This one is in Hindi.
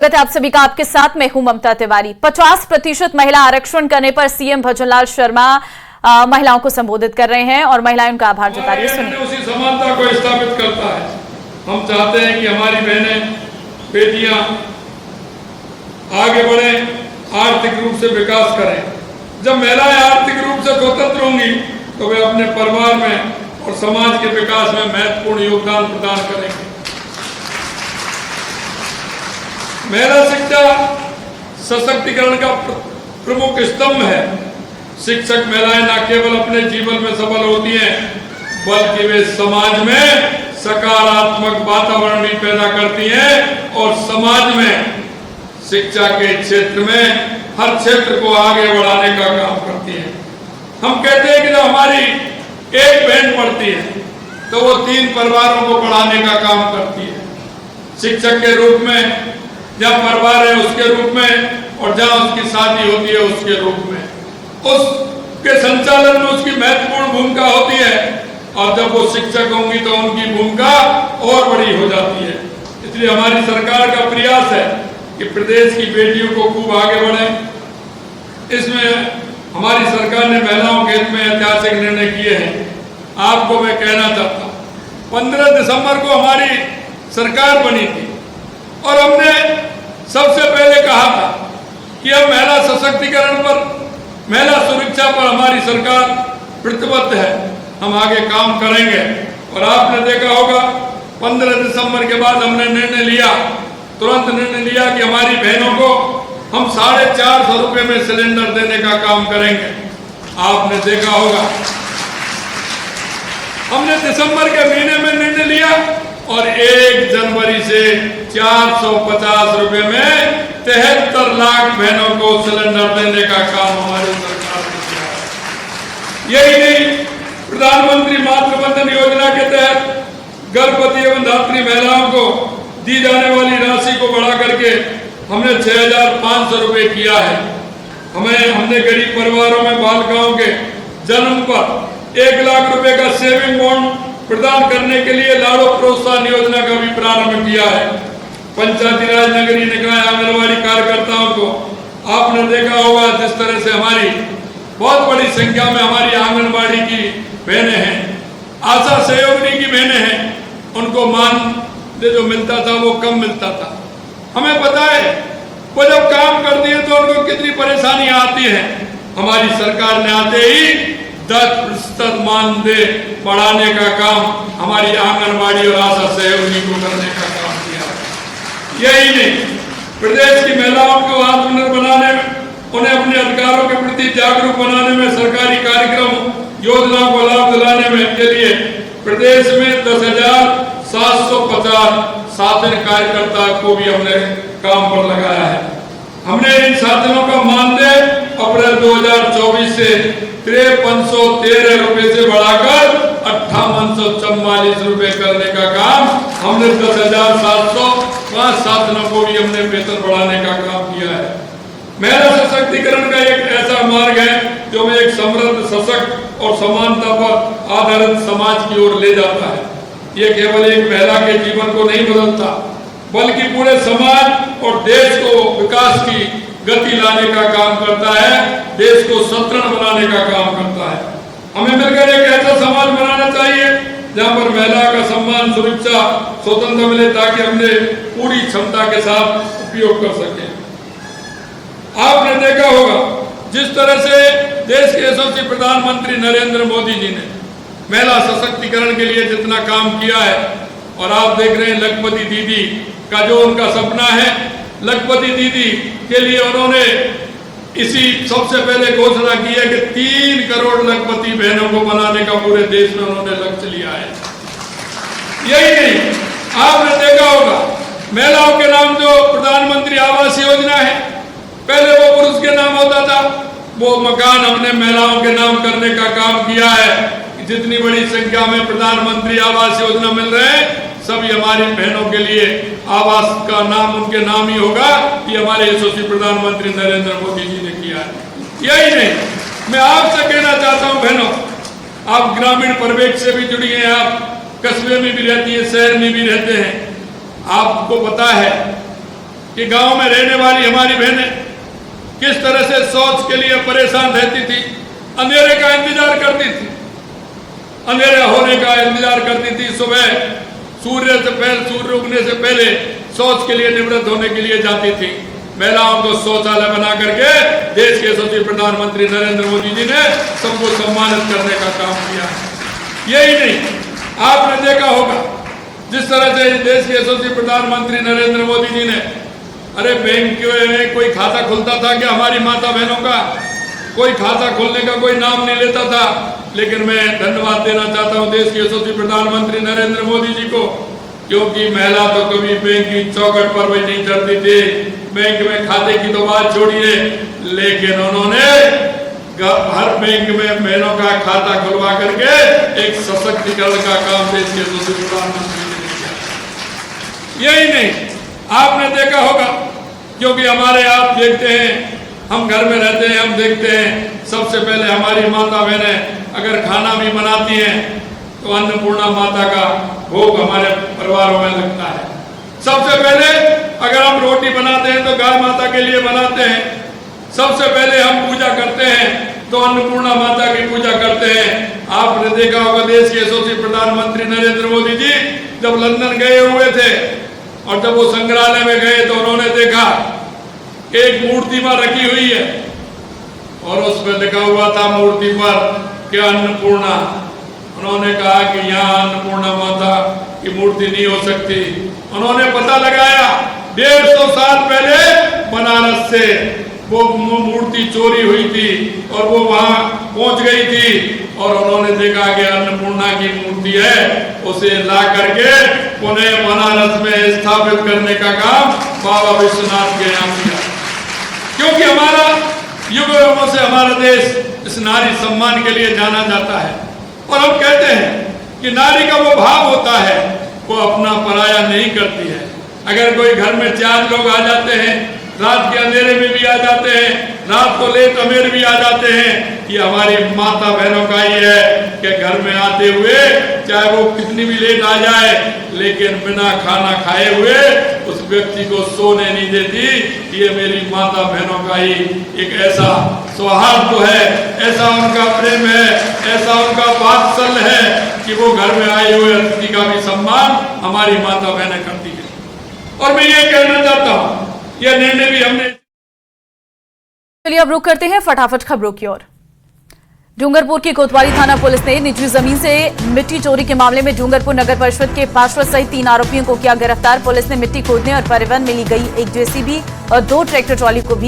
आप सभी का आपके साथ मैं हूं ममता तिवारी। 50% महिला आरक्षण करने पर सीएम भजनलाल शर्मा महिलाओं को संबोधित कर रहे हैं और महिलाएं उनका आभार जता रही हैं। सुनिए। उसी समानता को स्थापित करता है। हम चाहते हैं कि हमारी बहनें बेटियां आगे बढ़े, आर्थिक रूप से विकास करें। जब महिलाएं आर्थिक रूप से स्वतंत्र होंगी तो वे अपने परिवार में और समाज के विकास में महत्वपूर्ण योगदान प्रदान करेंगे। महिला शिक्षा सशक्तिकरण का प्रमुख स्तंभ है। शिक्षक महिलाएं न केवल अपने जीवन में सफल होती हैं, बल्कि वे समाज में सकारात्मक वातावरण भी पैदा करती हैं और समाज में शिक्षा के क्षेत्र में हर क्षेत्र को आगे बढ़ाने का काम करती हैं। हम कहते हैं कि जब हमारी एक बहन पढ़ती है तो वो 3 परिवारों को पढ़ाने का काम करती है। शिक्षक के रूप में जहाँ परिवार है उसके रूप में, और जहाँ उसकी शादी होती है उसके रूप में, उसके संचालन में उसकी महत्वपूर्ण भूमिका होती है। और जब वो शिक्षक होंगी तो उनकी भूमिका और बड़ी हो जाती है। इसलिए हमारी सरकार का प्रयास है कि प्रदेश की बेटियों को खूब आगे बढ़े। इसमें हमारी सरकार ने महिलाओं के हित में ऐतिहासिक निर्णय किए हैं। आपको मैं कहना चाहता हूँ, 15 दिसंबर को हमारी सरकार बनी थी और हमने सबसे पहले कहा था कि अब महिला सशक्तिकरण पर, महिला सुरक्षा पर हमारी सरकार प्रतिबद्ध है। हम आगे काम करेंगे। और आपने देखा होगा 15 दिसंबर के बाद हमने तुरंत निर्णय लिया कि हमारी बहनों को हम 450 रुपये में सिलेंडर देने का काम करेंगे। आपने देखा होगा हमने दिसंबर के महीने में निर्णय लिया और 1 जनवरी से 450 रुपये में 73 लाख बहनों को सिलेंडर देने का काम हमारी सरकार ने किया है। यही नहीं, प्रधानमंत्री मातृ वंदन योजना के तहत गर्भवती एवं धात्री महिलाओं को दी जाने वाली राशि को बढ़ा करके हमने 6,500 रुपये किया है। हमने गरीब परिवारों में बालिकाओं के जन्म पर 1 लाख रुपए का सेविंग बॉन्ड प्रदान करने के लिए लाड़ो प्रोत्साहन योजना का भी प्रारंभ किया है। पंचायती राज नगरीय निकाय आंगनबाड़ी कार्यकर्ताओं को आपने देखा होगा जिस तरह से हमारी बहुत बड़ी संख्या में हमारी आंगनबाड़ी की बहनें हैं, आशा सहयोगिनी की बहनें हैं, उनको मान जो मिलता था वो कम मिलता था। हमें पता है वो जब काम करती है तो उनको कितनी परेशानियां आती हैं। हमारी सरकार ने आते ही 10% मानदेय बढ़ाने का काम हमारी आंगनबाड़ी और आशा सहयोगी को करने का काम किया है। यही नहीं, प्रदेश की महिलाओं को आत्मनिर्भर बनाने में, उन्हें अपने अधिकारों के प्रति जागरूक बनाने में, सरकारी कार्यक्रम योजनाओं को लाभ दिलाने में के लिए प्रदेश में 10,750 साथन कार्यकर्ता को भी हमने काम पर लगाया है। हमने इन साधनों का मानदेय अप्रैल 2024 से 5313 रुपये से बढ़ाकर 5844 रुपये करने का काम हमने 10,705 साधनों को भी हमने वेतन बढ़ाने का काम किया है। महिला सशक्तिकरण का एक ऐसा मार्ग है जो हमें एक समृद्ध, सशक्त और समानता पर आधारित समाज की ओर ले जाता है। ये केवल एक महिला के जीवन को नहीं बदलता, बल्कि पूरे समाज और देश को विकास की गति लाने का काम करता है, देश को सदृढ़ बनाने का काम करता है। हमें मिलकर एक ऐसा समाज बनाना चाहिए जहां पर महिला का सम्मान, सुरक्षा, स्वतंत्रता मिले, ताकि हमने पूरी क्षमता के साथ उपयोग कर सके। आपने देखा होगा जिस तरह से देश के यशस्वी प्रधानमंत्री नरेंद्र मोदी जी ने महिला सशक्तिकरण के लिए जितना काम किया है, और आप देख रहे हैं लखपति दीदी का जो उनका सपना है, लखपति दीदी के लिए उन्होंने इसी सबसे पहले घोषणा की है कि 3 करोड़ लखपति बहनों को बनाने का पूरे देश में उन्होंने लक्ष्य लिया है। यही नहीं, आपने देखा होगा महिलाओं के नाम जो प्रधानमंत्री आवास योजना है, पहले वो पुरुष के नाम होता था, वो मकान हमने महिलाओं के नाम करने का काम किया है। जितनी बड़ी संख्या में प्रधानमंत्री आवास योजना मिल रहे हैं, सभी हमारी बहनों के लिए आवास का नाम उनके नाम ही होगा। ये हमारे यशस्वी प्रधानमंत्री नरेंद्र मोदी जी ने किया है। यही नहीं, मैं आपसे कहना चाहता हूं बहनों, आप ग्रामीण परिवेश से भी जुड़ी हैं, आप कस्बे में भी रहती हैं, शहर में भी रहते हैं। आपको पता है कि गांव में रहने वाली हमारी बहनें किस तरह से शौच के लिए परेशान रहती थी, अंधेरे का इंतजार करती थी, अंधेरा होने का इंतजार करती थी। सुबह सूर्य उगने से पहले शौच के लिए निवृत्त होने के लिए जाती थी। महिलाओं को शौचालय बना करके देश के यशस्वी प्रधानमंत्री नरेंद्र मोदी जी ने सबको सम्मानित करने का काम किया है। यही नहीं, आपने देखा होगा जिस तरह से देश के यशस्वी प्रधानमंत्री नरेंद्र मोदी जी ने, अरे बैंक में कोई खाता खुलता था कि हमारी माता बहनों का कोई खाता खोलने का कोई नाम नहीं लेता था। लेकिन मैं धन्यवाद देना चाहता हूं देश के यशस्वी प्रधानमंत्री नरेंद्र मोदी जी को, क्योंकि महिला तो कभी बैंक की चौखट पर भी नहीं चढ़ती थी, बैंक में खाते की तो बात छोड़िए, लेकिन उन्होंने हर बैंक में बहनों का खाता खुलवा करके एक सशक्तिकरण का काम देश के यशस्वी प्रधानमंत्री ने किया। यही नहीं, आपने देखा होगा, क्योंकि हमारे आप देखते हैं, हम घर में रहते हैं, हम देखते हैं, सबसे पहले हमारी माता बहनें अगर खाना भी बनाती हैं तो अन्नपूर्णा माता का भोग हमारे परिवारों में लगता है। सबसे पहले अगर हम रोटी बनाते हैं तो गाय माता के लिए बनाते हैं। सबसे पहले हम पूजा करते हैं तो अन्नपूर्णा माता की पूजा करते हैं। आपने देखा होगा देश के यशस्वी प्रधानमंत्री नरेंद्र मोदी जी जब लंदन गए हुए थे और जब वो संग्रहालय में गए तो उन्होंने देखा एक मूर्ति वहां रखी हुई है और उस पर लिखा हुआ था मूर्ति पर कि अन्नपूर्णा। उन्होंने कहा कि यहाँ अन्नपूर्णा माता की मूर्ति नहीं हो सकती। उन्होंने पता लगाया 150 साल पहले बनारस से वो मूर्ति चोरी हुई थी और वो वहां पहुंच गई थी और उन्होंने देखा कि अन्नपूर्णा की मूर्ति है, उसे ला करके पुनः बनारस में स्थापित करने का काम बाबा विश्वनाथ के यहाँ किया। क्योंकि हमारा युगों से हमारा देश इस नारी सम्मान के लिए जाना जाता है और हम कहते हैं कि नारी का वो भाव होता है, वो अपना पराया नहीं करती है। अगर कोई घर में 4 लोग आ जाते हैं, रात के अंधेरे में भी आ जाते हैं, रात को लेट अमेर भी आ जाते हैं, ये हमारी माता बहनों का ही है कि घर में आते हुए चाहे वो कितनी भी लेट आ जाए लेकिन बिना खाना खाए हुए उस व्यक्ति को सोने नहीं देती। ये मेरी माता बहनों का ही एक ऐसा सौहार्द है, ऐसा उनका प्रेम है, ऐसा उनका वात्सल्य है कि वो घर में आए हुए अतिथि का भी सम्मान हमारी माता बहनें करती है। और मैं ये कहना चाहता हूँ, यह निर्णय भी हमने। चलिए अब रुक करते हैं फटाफट खबरों की ओर। डूंगरपुर की कोतवाली थाना पुलिस ने निजी जमीन से मिट्टी चोरी के मामले में डूंगरपुर नगर परिषद के पार्षद सहित 3 आरोपियों को किया गिरफ्तार। पुलिस ने मिट्टी खोदने और परिवहन में ली गई एक जेसीबी और 2 ट्रैक्टर ट्रॉली को भी